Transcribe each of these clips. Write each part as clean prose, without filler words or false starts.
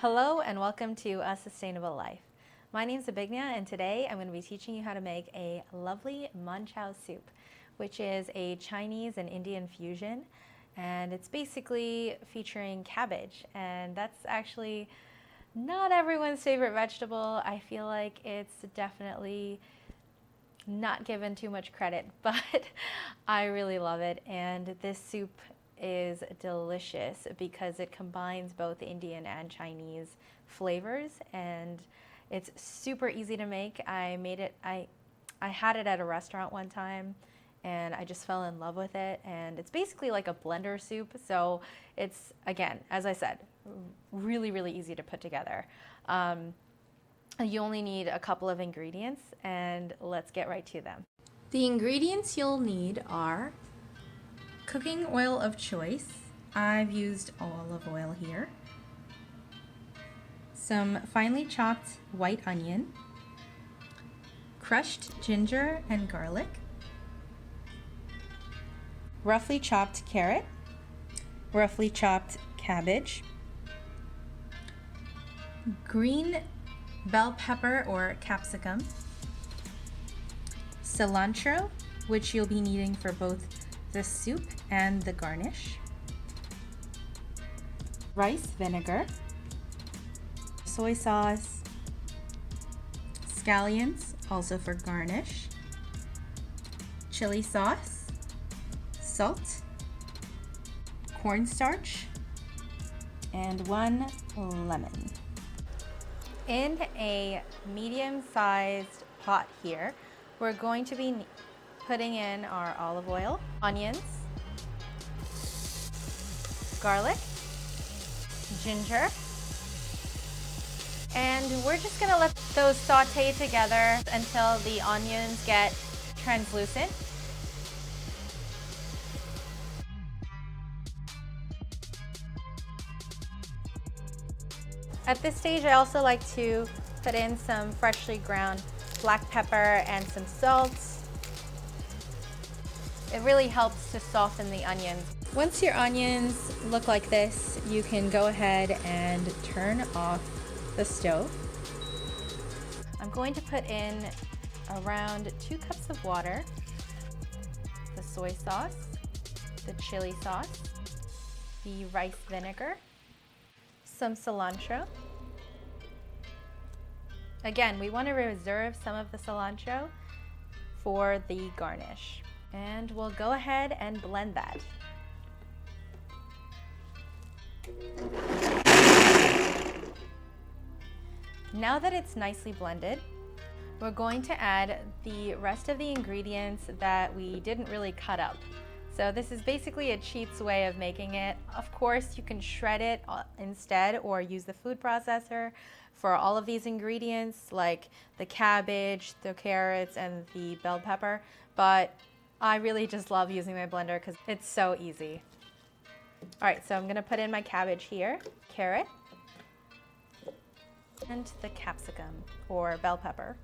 Hello and welcome to A Sustainable Life. My name is Abigna and today I'm going to be teaching you how to make a lovely manchow soup, which is a Chinese and Indian fusion, and it's basically featuring cabbage, and that's actually not everyone's favorite vegetable. I feel like it's definitely not given too much credit, but I really love it, and this soup is delicious because it combines both Indian and Chinese flavors, and it's super easy to make. I had it at a restaurant one time and I just fell in love with it, and it's basically like a blender soup, so it's, again, as I said, really easy to put together. You only need a couple of ingredients, and let's get right to them. The ingredients you'll need are cooking oil of choice. I've used olive oil here. Some finely chopped white onion, crushed ginger and garlic, roughly chopped carrot, roughly chopped cabbage, green bell pepper or capsicum, cilantro, which you'll be needing for both the soup and the garnish, rice vinegar, soy sauce, scallions, also for garnish, chili sauce, salt, cornstarch, and 1 lemon. In a medium-sized pot here, we're going to be putting in our olive oil, onions, garlic, ginger, and we're just gonna let those saute together until the onions get translucent. At this stage, I also like to put in some freshly ground black pepper and some salt. It really helps to soften the onions. Once your onions look like this, you can go ahead and turn off the stove. I'm going to put in around 2 cups of water, the soy sauce, the chili sauce, the rice vinegar, some cilantro. Again, we want to reserve some of the cilantro for the garnish. And we'll go ahead and blend that. Now that it's nicely blended, we're going to add the rest of the ingredients that we didn't really cut up. So this is basically a cheats way of making it. Of course, you can shred it instead or use the food processor for all of these ingredients, like the cabbage, the carrots, and the bell pepper, but I really just love using my blender because it's so easy. All right, so I'm gonna put in my cabbage here, carrot, and the capsicum or bell pepper.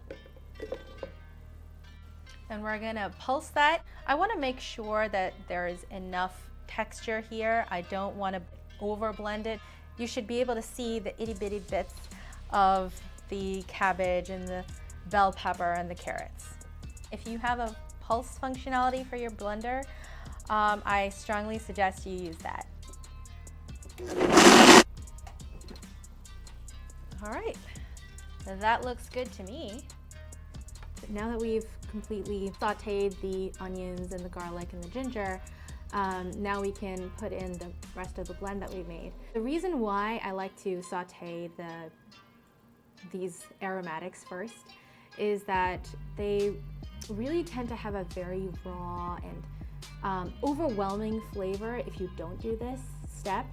And we're gonna pulse that. I wanna make sure that there is enough texture here. I don't wanna over blend it. You should be able to see the itty bitty bits of the cabbage and the bell pepper and the carrots. If you have a pulse functionality for your blender, I strongly suggest you use that. All right, that looks good to me. But now that we've completely sauteed the onions and the garlic and the ginger, now we can put in the rest of the blend that we made. The reason why I like to saute these aromatics first is that they really tend to have a very raw and overwhelming flavor if you don't do this step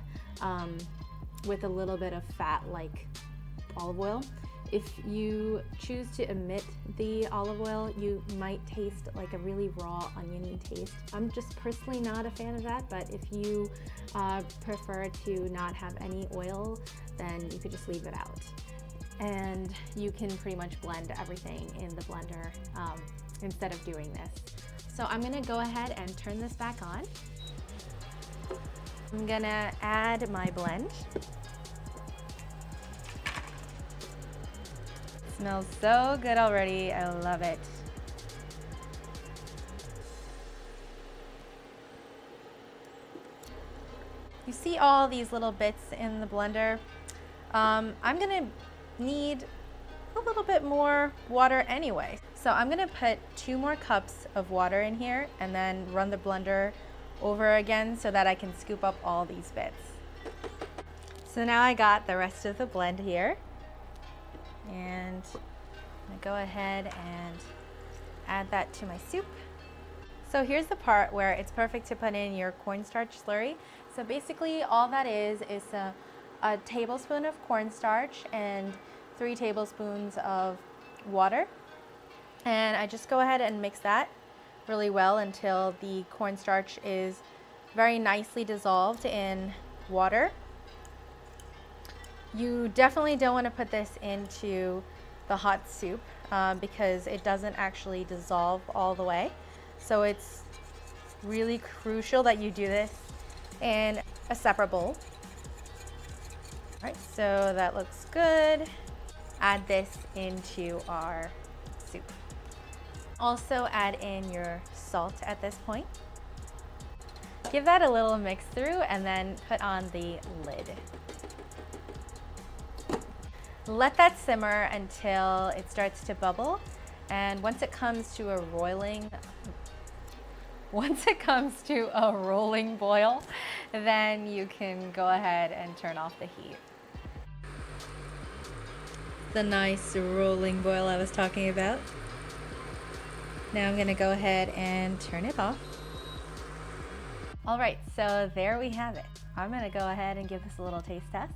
with a little bit of fat like olive oil. If you choose to omit the olive oil, you might taste like a really raw oniony taste. I'm just personally not a fan of that, but if you prefer to not have any oil, then you could just leave it out. And you can pretty much blend everything in the blender instead of doing this. So I'm gonna go ahead and turn this back on. I'm gonna add my blend. Smells so good already. I love it. You see all these little bits in the blender? I'm gonna need a little bit more water anyway. So I'm gonna put 2 more cups of water in here and then run the blender over again so that I can scoop up all these bits. So now I got the rest of the blend here, and I'm gonna go ahead and add that to my soup. So here's the part where it's perfect to put in your cornstarch slurry. So basically all that is a tablespoon of cornstarch and 3 tablespoons of water. And I just go ahead and mix that really well until the cornstarch is very nicely dissolved in water. You definitely don't want to put this into the hot soup because it doesn't actually dissolve all the way. So it's really crucial that you do this in a separate bowl. All right, so that looks good. Add this into our soup. Also add in your salt at this point. Give that a little mix through and then put on the lid. Let that simmer until it starts to bubble, and once it comes to a rolling boil, then you can go ahead and turn off the heat. The nice rolling boil I was talking about. Now I'm gonna go ahead and turn it off. All right, so there we have it. I'm gonna go ahead and give this a little taste test.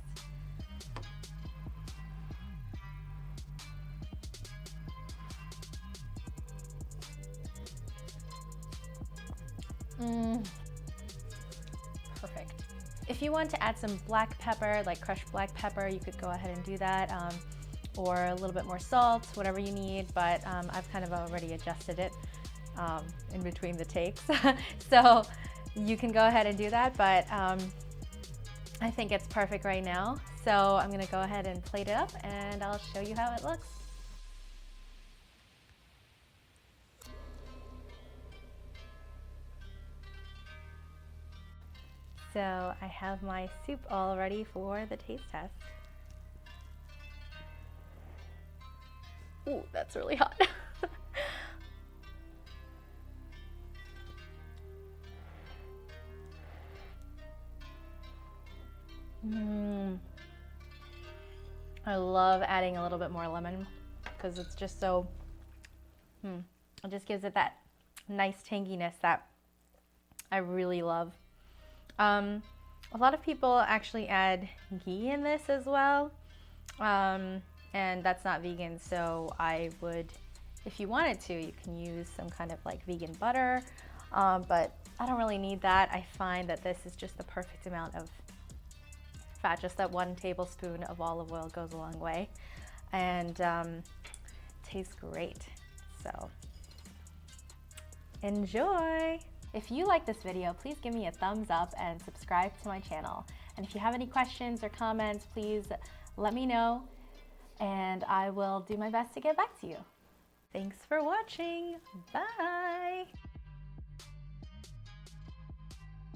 Perfect. If you want to add some black pepper, like crushed black pepper, you could go ahead and do that, or a little bit more salt, whatever you need, but I've kind of already adjusted it in between the takes. So you can go ahead and do that, but I think it's perfect right now. So I'm gonna go ahead and plate it up and I'll show you how it looks. So I have my soup all ready for the taste test. Ooh, that's really hot. I love adding a little bit more lemon because it's just so, it just gives it that nice tanginess that I really love. A lot of people actually add ghee in this as well, and that's not vegan, so I would, if you wanted to, you can use some kind of like vegan butter, but I don't really need that. I find that this is just the perfect amount of fat. Just that 1 tablespoon of olive oil goes a long way, and tastes great. So enjoy! If you like this video, please give me a thumbs up and subscribe to my channel. And if you have any questions or comments, please let me know and I will do my best to get back to you. Thanks for watching. Bye!